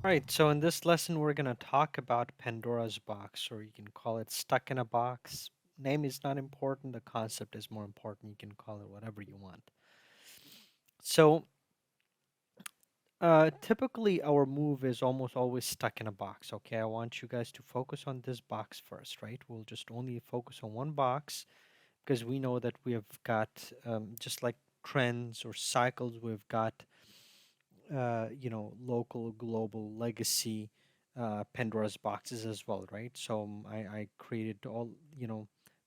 All right, so in this lesson, we're going to talk about Pandora's box, or you can call it stuck in a box. Name is not important, the concept is more important. You can call it whatever you want. So, typically, our move is almost always stuck in a box. Okay, I want you guys to focus on this box first, right? We'll just only focus on one box because we know that we have got, just like trends or cycles, we've got local, global, legacy Pandora's boxes as well, right? So I created all,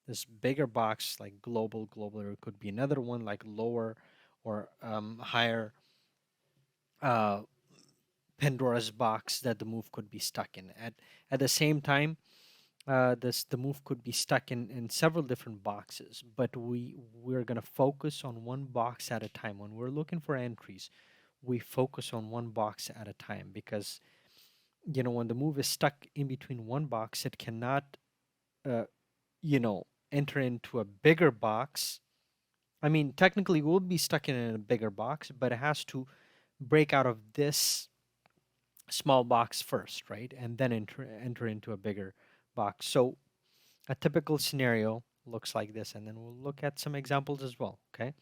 this bigger box like global, or it could be another one like lower or higher uh, Pandora's box that the move could be stuck in. At the same time, the move could be stuck in several different boxes, but we're gonna focus on one box at a time. When we're looking for entries, we focus on one box at a time because when the move is stuck in between one box, it cannot uh, enter into a bigger box. I mean, technically, it will be stuck in a bigger box, but it has to break out of this small box first, right? And then enter into a bigger box. So a typical scenario looks like this, and then we'll look at some examples as well, okay?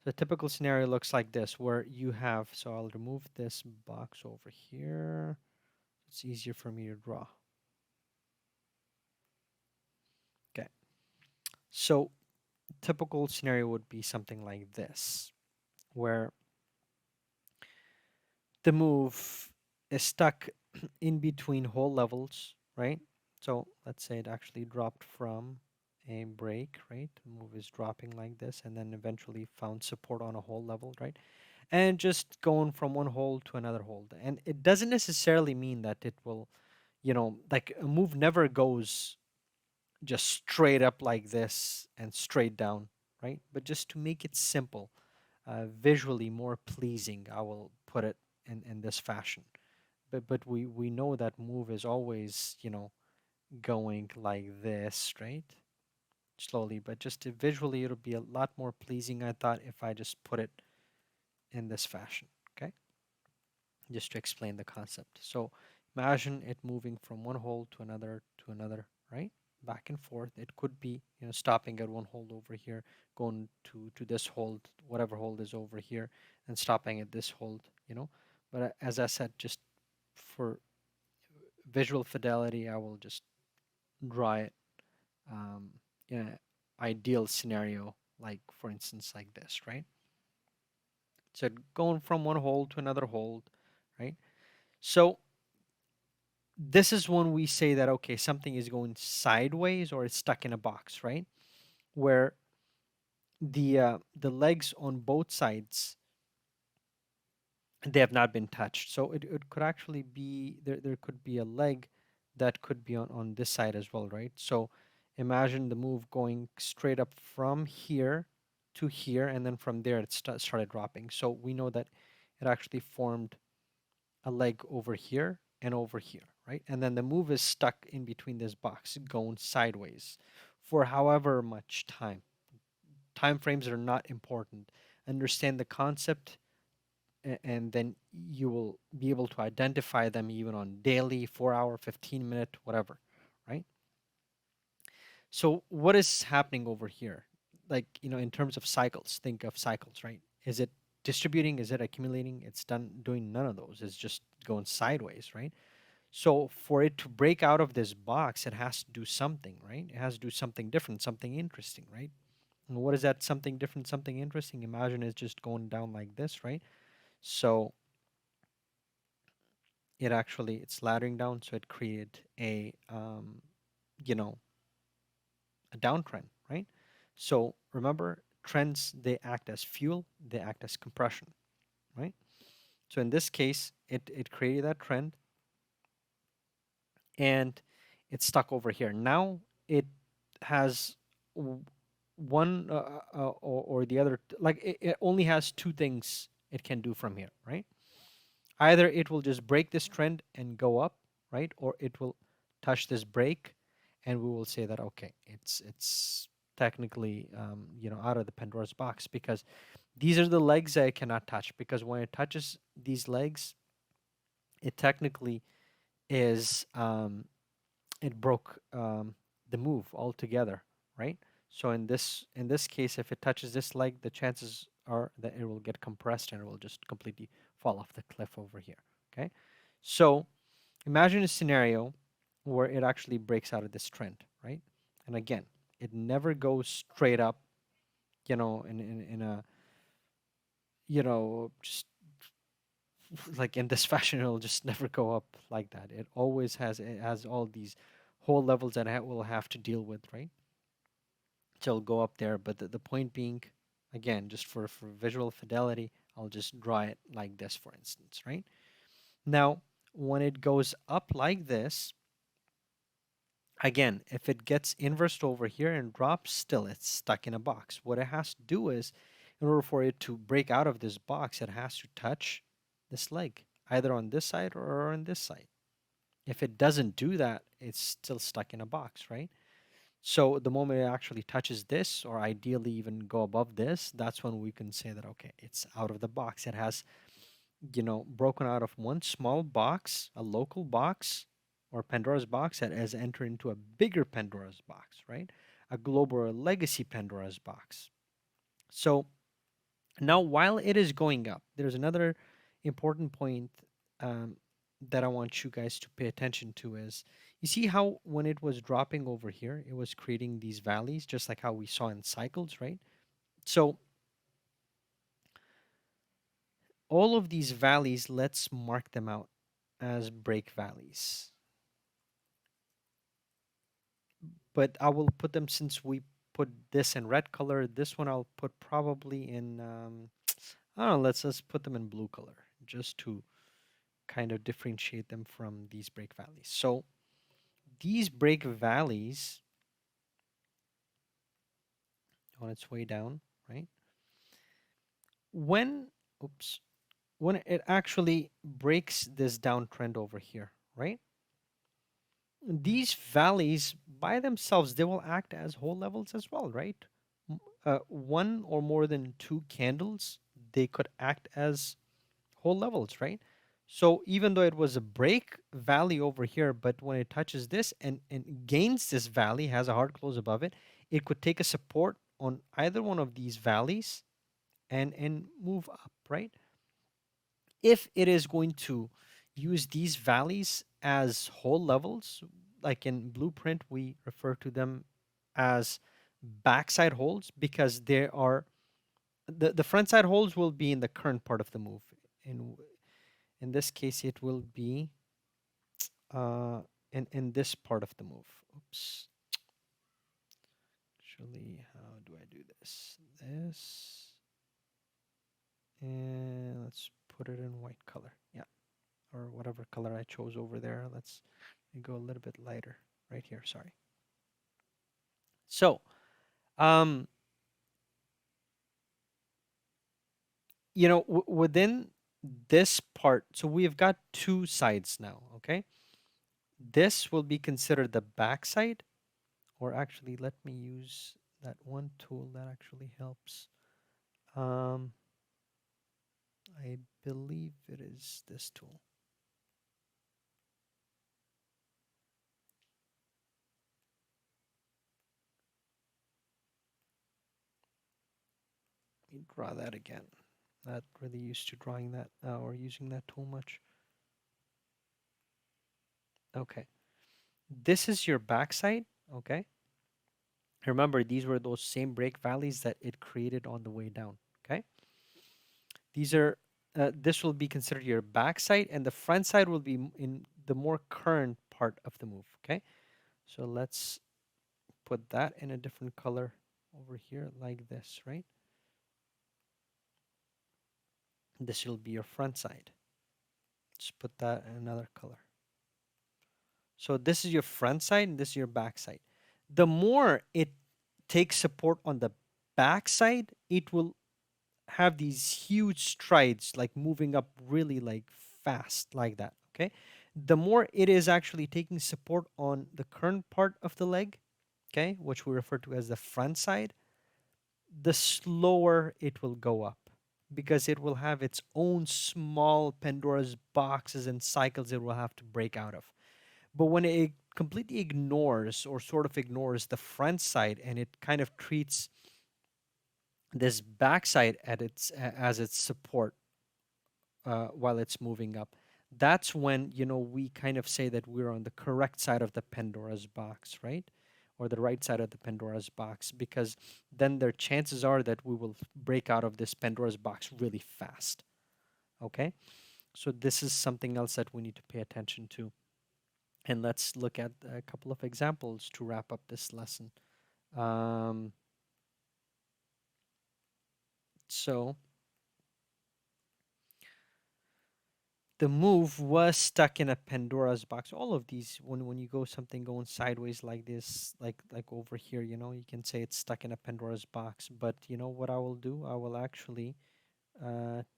So a typical scenario looks like this, where you have, so I'll remove this box over here. It's easier for me to draw. Okay. So typical scenario would be something like this, where the move is stuck in between whole levels, right? So let's say it actually dropped from a break, right? The move is dropping like this and then eventually found support on a whole level, right? And just going from one hold to another hold. And it doesn't necessarily mean that it will, like a move never goes just straight up like this and straight down, right? But just to make it simple, visually more pleasing, I will put it in this fashion. But we know that move is always, going like this, right? Slowly, but just visually, it'll be a lot more pleasing, I thought, if I just put it in this fashion, okay? Just to explain the concept. So imagine it moving from one hold to another, right? Back and forth. It could be, stopping at one hold over here, going to this hold, whatever hold is over here, and stopping at this hold, But as I said, just for visual fidelity, I will just draw it um, in an ideal scenario, like for instance, like this, right? So going from one hold to another hold, right? So this is when we say that okay, something is going sideways or it's stuck in a box, right? Where the legs on both sides, they have not been touched. So it could actually be there could be a leg that could be on this side as well, right? So imagine the move going straight up from here to here, and then from there it started dropping. So we know that it actually formed a leg over here and over here, right? And then the move is stuck in between this box, going sideways for however much time. Time frames are not important. Understand the concept, and then you will be able to identify them even on daily, 4 hour, 15-minute, whatever, right? So, what is happening over here? Like, in terms of cycles, think of cycles, right? Is it distributing? Is it accumulating? It's done doing none of those. It's just going sideways, right? So for it to break out of this box, it has to do something, right? It has to do something different, something interesting, right? And what is that something different, something interesting? Imagine it's just going down like this, right? So it's laddering down, so it created you know, a downtrend, right? So remember, trends, they act as fuel, they act as compression, right? So in this case, it created that trend and it's stuck over here. Now it has one or the other, like it only has two things it can do from here, right? Either it will just break this trend and go up, right? Or it will touch this break and we will say that, okay, it's technically, out of the Pandora's box because these are the legs that it cannot touch because when it touches these legs, it technically is it broke the move altogether, right? So in this case, if it touches this leg, the chances are that it will get compressed and it will just completely fall off the cliff over here. Okay, so imagine a scenario where it actually breaks out of this trend, right? And again, it never goes straight up, in a just like in this fashion, it'll just never go up like that. It has all these whole levels that it will have to deal with, right? So it'll go up there, but the point being, again, just for visual fidelity, I'll just draw it like this, for instance, right? Now, when it goes up like this, again, if it gets inversed over here and drops, still it's stuck in a box. What it has to do is, in order for it to break out of this box, it has to touch this leg, either on this side or on this side. If it doesn't do that, it's still stuck in a box, right? So the moment it actually touches this, or ideally even go above this, that's when we can say that, okay, it's out of the box. It has, broken out of one small box, a local box, or Pandora's box that has entered into a bigger Pandora's box, right? A global or legacy Pandora's box. So now, while it is going up, there's another important point um, that I want you guys to pay attention to is you see how when it was dropping over here, it was creating these valleys, just like how we saw in cycles, right? So all of these valleys, let's mark them out as break valleys. But I will put them, since we put this in red color, this one I'll put probably in, I don't know, let's just put them in blue color just to kind of differentiate them from these break valleys. So these break valleys on its way down, right? When, oops, when it actually breaks this downtrend over here, right? These valleys by themselves, they will act as whole levels as well, right? One or more than two candles, they could act as whole levels, right? So even though it was a break valley over here, but when it touches this and gains this valley, has a hard close above it, it could take a support on either one of these valleys and move up, right? If it is going to use these valleys as whole levels, like in blueprint, we refer to them as backside holds because they are the front side holds will be in the current part of the move. In this case, it will be uh, in this part of the move. Oops. Actually, how do I do this? This, and let's put it in white color. Yeah, or whatever color I chose over there. Let's go a little bit lighter right here. Sorry. So, um, within this part, so we've got two sides now. Okay, this will be considered the back side, or actually, let me use that one tool that actually helps. Um, I believe it is this tool. Let me draw that again. Not really used to drawing that or using that tool much. Okay. This is your backside. Okay. Remember, these were those same break valleys that it created on the way down. Okay. These are, this will be considered your backside, and the front side will be in the more current part of the move. Okay. So let's put that in a different color over here, like this, right? This will be your front side. Let's put that in another color. So this is your front side and this is your back side. The more it takes support on the back side, it will have these huge strides, like moving up really like fast like that. Okay. The more it is actually taking support on the current part of the leg, okay, which we refer to as the front side, the slower it will go up. because it will have its own small Pandora's boxes and cycles it will have to break out of. But when it completely ignores or sort of ignores the front side and it kind of treats this backside as its support while it's moving up, that's when we kind of say that we're on the correct side of the Pandora's box, right? Or the right side of the Pandora's box, because then their chances are that we will break out of this Pandora's box really fast. Okay, so this is something else that we need to pay attention to. And let's look at a couple of examples to wrap up this lesson. Um, so the move was stuck in a Pandora's box. All of these, when you go something going sideways like this, like over here, you can say it's stuck in a Pandora's box. But you know what I will do? I will actually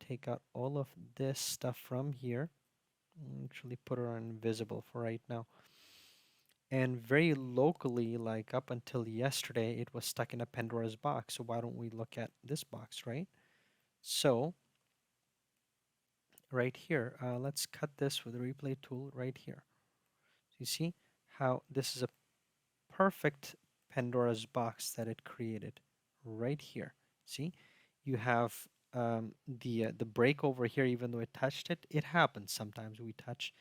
take out all of this stuff from here. Actually, put it on invisible for right now. And very locally, like up until yesterday, it was stuck in a Pandora's box. So why don't we look at this box, right? So right here, let's cut this with the replay tool right here. You see how this is a perfect Pandora's box that it created right here. See, you have the break over here, even though it touched it. It happens sometimes. We touch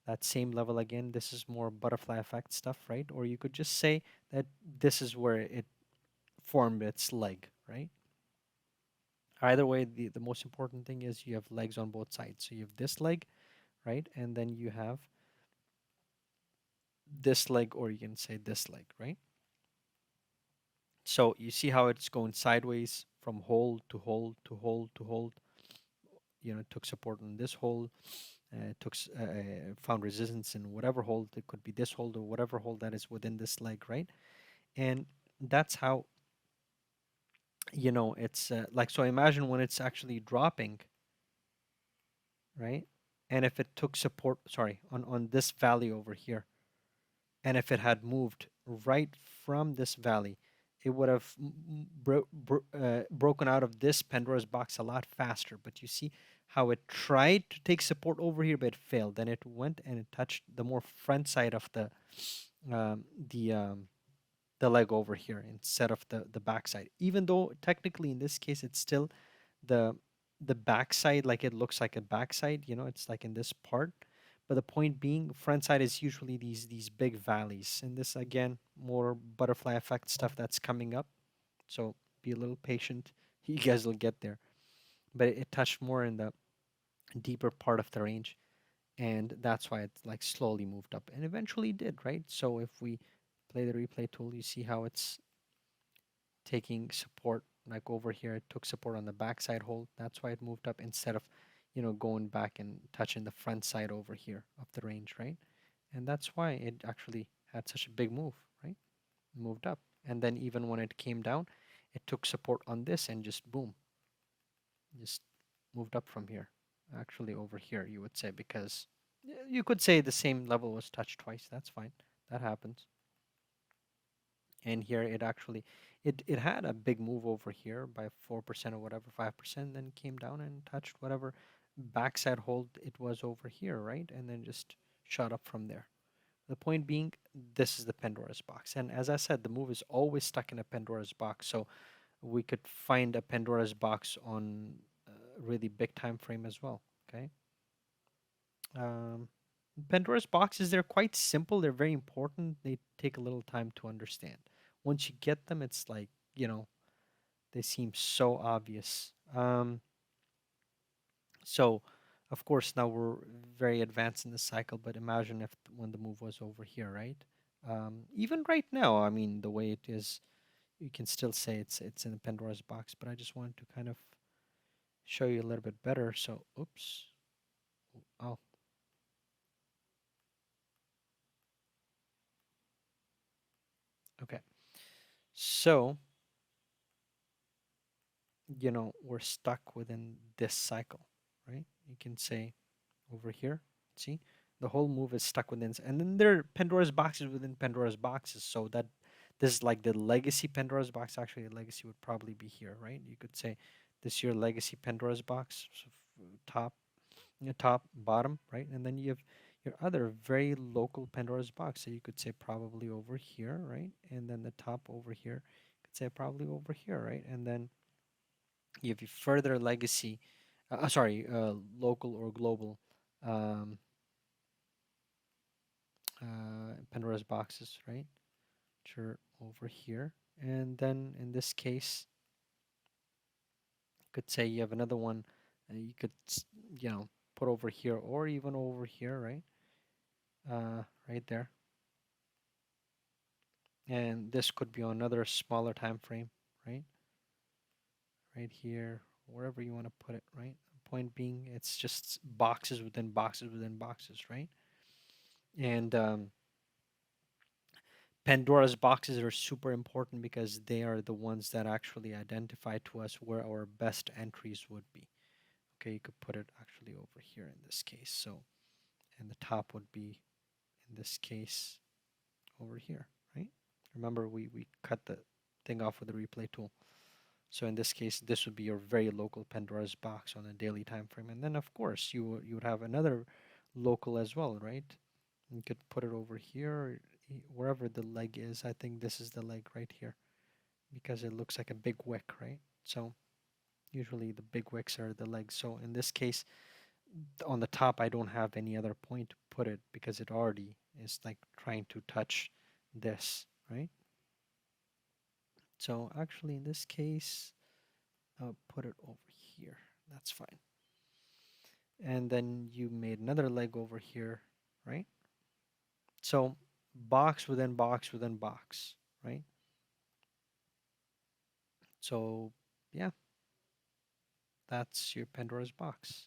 that same level again. This is more butterfly effect stuff, right? Or you could just say that this is where it formed its leg, right? Either way, the most important thing is you have legs on both sides. So you have this leg, right? And then you have this leg, or you can say this leg, right? So you see how it's going sideways from hold to hold to hold to hold. It took support on this hold, found resistance in whatever hold. It could be this hold or whatever hold that is within this leg, right? And that's how it's like. So imagine when it's actually dropping, right? And if it took support, sorry, on this valley over here, and if it had moved right from this valley, it would have broken out of this Pandora's box a lot faster. But you see how it tried to take support over here, but it failed. Then it went and it touched the more front side of um, the um, the leg over here instead of the back side. Even though technically in this case it's still the the backside, like it looks like a backside, it's like in this part. But the point being, front side is usually these big valleys, and this again more butterfly effect stuff that's coming up. So be a little patient. You guys will get there. But it touched more in the deeper part of the range, and that's why it like slowly moved up and eventually did, right? So if we play the replay tool, you see how it's taking support. Like over here it took support on the backside hold, that's why it moved up instead of going back and touching the front side over here of the range, right? And that's why it actually had such a big move, right? Moved up, and then even when it came down, it took support on this and just boom, just moved up from here. Actually over here you would say, because you could say the same level was touched twice. That's fine, that happens. And here it actually it had a big move over here by 4% or whatever, 5%, then came down and touched whatever backside hold it was over here, right? And then just shot up from there. The point being, this is the Pandora's box, and as I said, the move is always stuck in a Pandora's box. So we could find a Pandora's box on a really big time frame as well. Okay. um, Pandora's boxes, they're quite simple. They're very important. They take a little time to understand. Once you get them, it's like, they seem so obvious. So, of course, now we're very advanced in the cycle, but imagine if when the move was over here, right? Even right now, I mean, the way it is, you can still say it's in the Pandora's box, but I just wanted to kind of show you a little bit better. So, oops. Oh, okay. So, we're stuck within this cycle, right? You can say over here, see, the whole move is stuck within, and then there are Pandora's boxes within Pandora's boxes. So that this is like the legacy Pandora's box. Actually, the legacy would probably be here, right? You could say This your legacy Pandora's box, so top, top, bottom, right? And then you have your other very local Pandora's box. So you could say probably over here, right? And then the top over here, you could say probably over here, right? And then you have your further legacy, local or global um, Pandora's boxes, right? Which are over here. And then in this case, you could say you have another one you could, you know, put over here or even over here, right? Right there. And this could be on another smaller time frame, right? Right here, wherever you want to put it, right? Point being, it's just boxes within boxes within boxes, right? And Pandora's boxes are super important because they are the ones that actually identify to us where our best entries would be. Okay, you could put it actually over here in this case. So, and the top would be in this case over here, right? Remember, we cut the thing off with the replay tool. So in this case, this would be your very local Pandora's box on a daily time frame. And then, of course, you would have another local as well, right? You could put it over here, wherever the leg is. I think this is the leg right here because it looks like a big wick, right? So usually the big wicks are the legs. So in this case, on the top, I don't have any other point to put it because it already is like trying to touch this, right? So actually, in this case, I'll put it over here. That's fine. And then you made another leg over here, right? So box within box within box, right? So yeah, that's your Pandora's box.